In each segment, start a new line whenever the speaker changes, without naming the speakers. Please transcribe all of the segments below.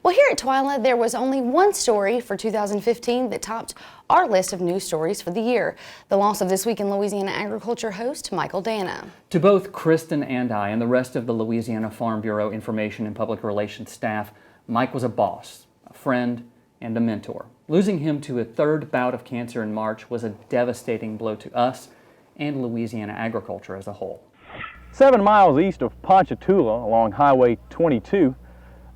Well, here at TWILA, there was only one story for 2015 that topped our list of news stories for the year: the loss of This Week in Louisiana Agriculture host Michael Danna.
To both Kristen and I and the rest of the Louisiana Farm Bureau Information and Public Relations staff, Mike was a boss, a friend, and a mentor. Losing him to a third bout of cancer in March was a devastating blow to us and Louisiana agriculture as a whole.
7 miles east of Ponchatoula along Highway 22,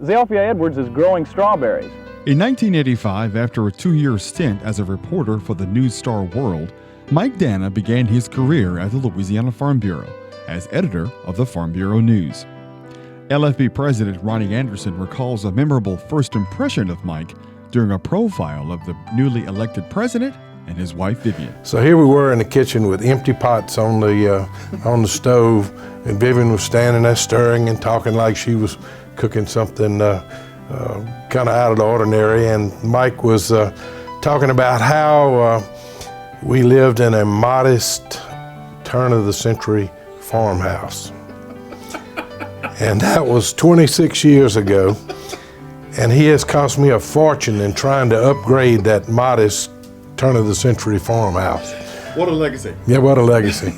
Zelphia Edwards is growing strawberries.
In 1985, after a 2-year stint as a reporter for the News Star World, Mike Danna began his career at the Louisiana Farm Bureau as editor of the Farm Bureau News. LFB President Ronnie Anderson recalls a memorable first impression of Mike during a profile of the newly elected president and his wife Vivian.
So here we were in the kitchen with empty pots on the stove, and Vivian was standing there stirring and talking like she was cooking something kind of out of the ordinary, and Mike was talking about how we lived in a modest turn-of-the-century farmhouse. And that was 26 years ago, and he has cost me a fortune in trying to upgrade that modest turn-of-the-century farmhouse.
What a legacy.
Yeah, what a legacy.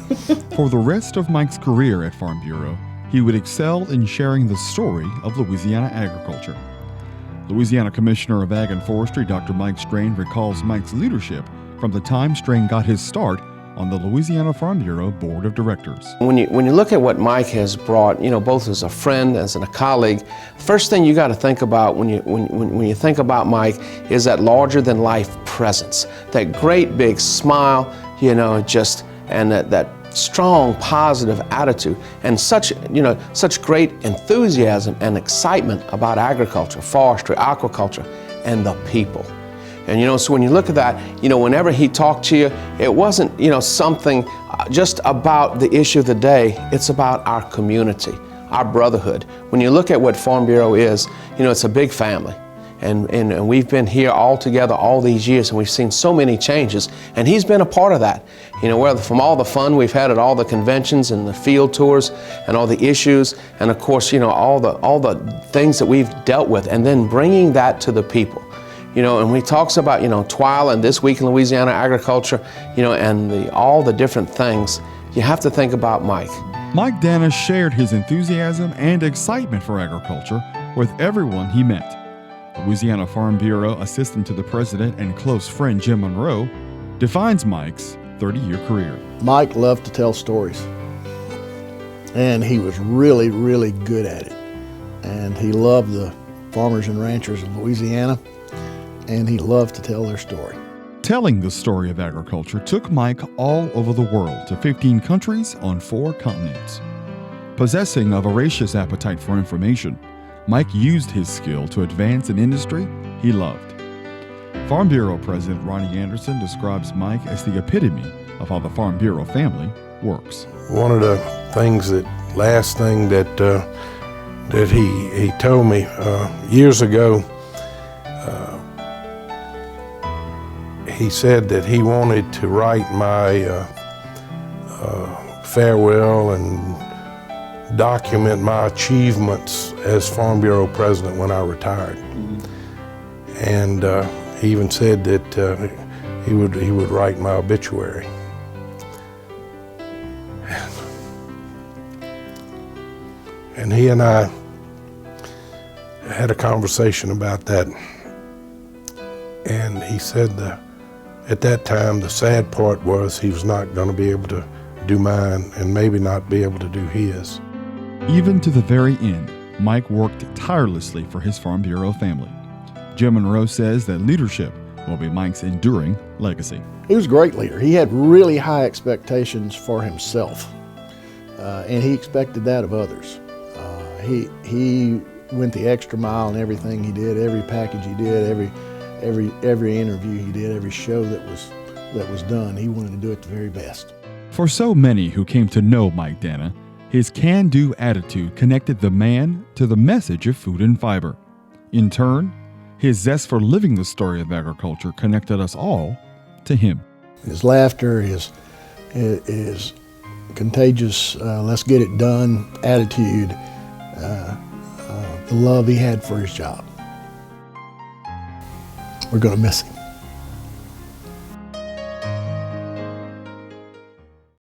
For the rest of Mike's career at Farm Bureau, he would excel in sharing the story of Louisiana agriculture. Louisiana Commissioner of Ag and Forestry Dr. Mike Strain recalls Mike's leadership from the time Strain got his start on the Louisiana Farm Bureau Board of Directors.
When you look at what Mike has brought, both as a friend, as a colleague, first thing you got to think about when you think about Mike is that larger-than-life presence, that great big smile, and that strong, positive attitude, and such great enthusiasm and excitement about agriculture, forestry, aquaculture, and the people. And so when you look at that, whenever he talked to you, it wasn't something just about the issue of the day. It's about our community, our brotherhood. When you look at what Farm Bureau is, it's a big family. And we've been here all together all these years, and we've seen so many changes, and he's been a part of that. From all the fun we've had at all the conventions and the field tours and all the issues, and of course, all the things that we've dealt with, and then bringing that to the people. And when he talks about, TWILA and This Week in Louisiana Agriculture, and all the different things, you have to think about Mike.
Mike Danna shared his enthusiasm and excitement for agriculture with everyone he met. Louisiana Farm Bureau Assistant to the President and close friend Jim Monroe defines Mike's 30-year career.
Mike loved to tell stories, and he was really, really good at it. And he loved the farmers and ranchers of Louisiana, and he loved to tell their story.
Telling the story of agriculture took Mike all over the world to 15 countries on 4 continents. Possessing a voracious appetite for information, Mike used his skill to advance an industry he loved. Farm Bureau President Ronnie Anderson describes Mike as the epitome of how the Farm Bureau family works.
One of the last thing that he told me years ago, he said that he wanted to write my farewell and document my achievements as Farm Bureau President when I retired. And he even said that he would write my obituary. And he and I had a conversation about that. And he said at that time, the sad part was he was not going to be able to do mine and maybe not be able to do his.
Even to the very end, Mike worked tirelessly for his Farm Bureau family. Jim Monroe says that leadership will be Mike's enduring legacy.
He was a great leader. He had really high expectations for himself, and he expected that of others. He went the extra mile in everything he did, every package he did, every interview he did, every show that was done. He wanted to do it the very best.
For so many who came to know Mike Danna, his can-do attitude connected the man to the message of food and fiber. In turn, his zest for living the story of agriculture connected us all to him.
His laughter, his contagious, let's get it done attitude, the love he had for his job. we're going to miss him.